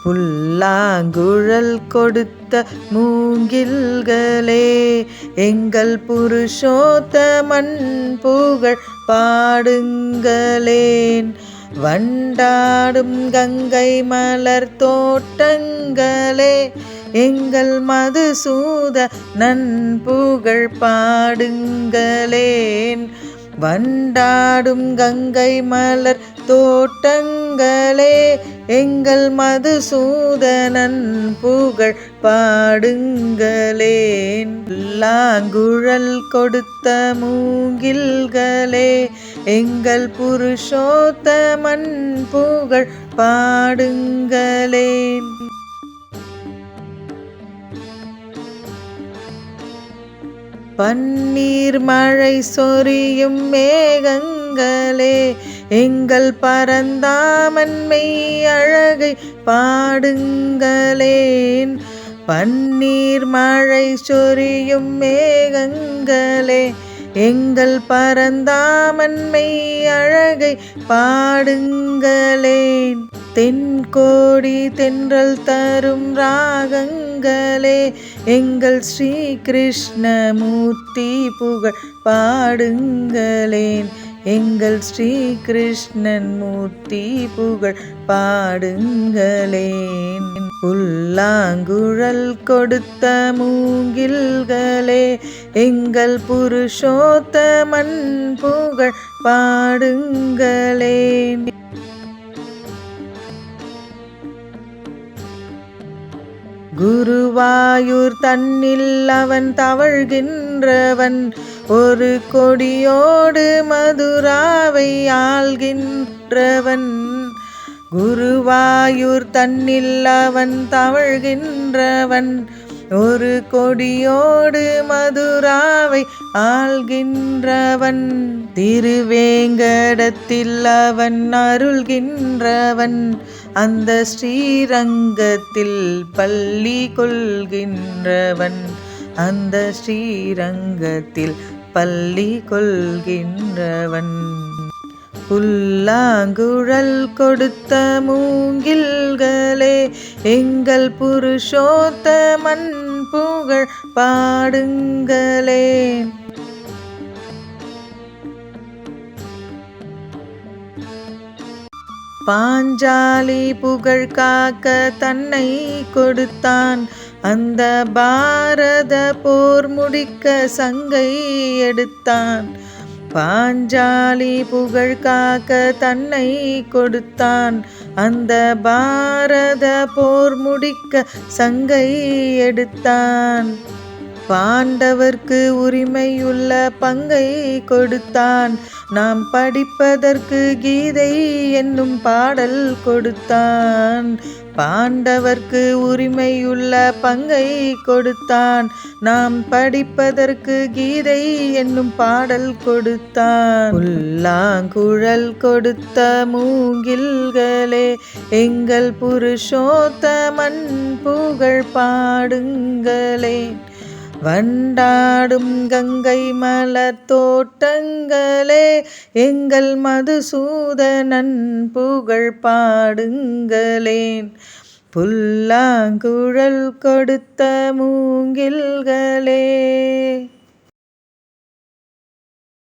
புல்லாங்குழல் கொடுத்த மூங்கில்களே, எங்கள் புருஷோத்தமன் புகழ் பாடுங்களேன். வண்டாடும் கங்கை மலர் தோட்டங்களே, எங்கள் மதுசூதனன் புகழ் பாடுங்களேன். வண்டாடும் கங்கை மலர் தோட்டங்களே, எங்கள் மதுசூதனன் புகழ் பாடுங்களேன். புல்லாங்குழல் கொடுத்த மூங்கில்களே, எங்கள் புருஷோத்தமன் புகழ் பாடுங்களேன். பன்னீர் மழை சொரியும் மேகங்களே, எங்கள் பரந்தாமன் மெய் அழகை பாடுங்களேன். பன்னீர் மழை சொரியும் மேகங்களே, எங்கள் பரந்தாமன் மெய் அழகை பாடுங்களேன். தென்கோடி தென்றல் தரும் ராகங்களே, எங்கள் ஸ்ரீ கிருஷ்ணமூர்த்தி புகழ் பாடுங்களேன். எங்கள் ஸ்ரீ கிருஷ்ணன் மூர்த்தி புகழ் பாடுங்களேன். புல்லாங்குழல் கொடுத்த மூங்கில்களே, எங்கள் புருஷோத்தமன் புகழ் பாடுங்களேன். குருவாயூர் தன்னில் அவன் தவழ்கின்றவன், ஒரு கொடியோடு மதுராவை ஆள்கின்றவன். குருவாயூர் தன்னில் அவன் தவழ்கின்றவன், ஒரு கொடியோடு மதுராவை ஆள்கின்றவன். திருவேங்கடத்தில் அவன் அருள்கின்றவன், அந்த ஸ்ரீரங்கத்தில் பள்ளி கொள்கின்றவன். அந்த ஸ்ரீரங்கத்தில் பள்ளி கொள்கின்றவன். புல்லாங்குழல் கொடுத்த மூங்கில்களே, எங்கள் புருஷோத்தமன் புகழ் பாடுங்களேன். பாஞ்சாலி புகழ் காக்க தன்னை கொடுத்தான், அந்த பாரத போர் முடிக்க சங்கை எடுத்தான். பாஞ்சாலி புகழ் காக்க தன்னை கொடுத்தான், அந்த பாரத போர் முடிக்க சங்கை எடுத்தான். பாண்டவர்க்கு உரிமையுள்ள பங்கை கொடுத்தான், நாம் படிப்பதற்கு கீதை என்னும் பாடல் கொடுத்தான். பாண்டவர்க்கு உரிமையுள்ள பங்கை கொடுத்தான், நாம் படிப்பதற்கு கீதை என்னும் பாடல் கொடுத்தான். புல்லாங்குழல் கொடுத்த மூங்கில்களே, எங்கள் புருஷோத்தமன் புகழ் பாடுங்களேன். வண்டாடும் கங்கை மலர் தோட்டங்களே, எங்கள் மதுசூதனன் புகழ் பாடுங்களேன். புல்லாங்குழல் கொடுத்த மூங்கில்களே.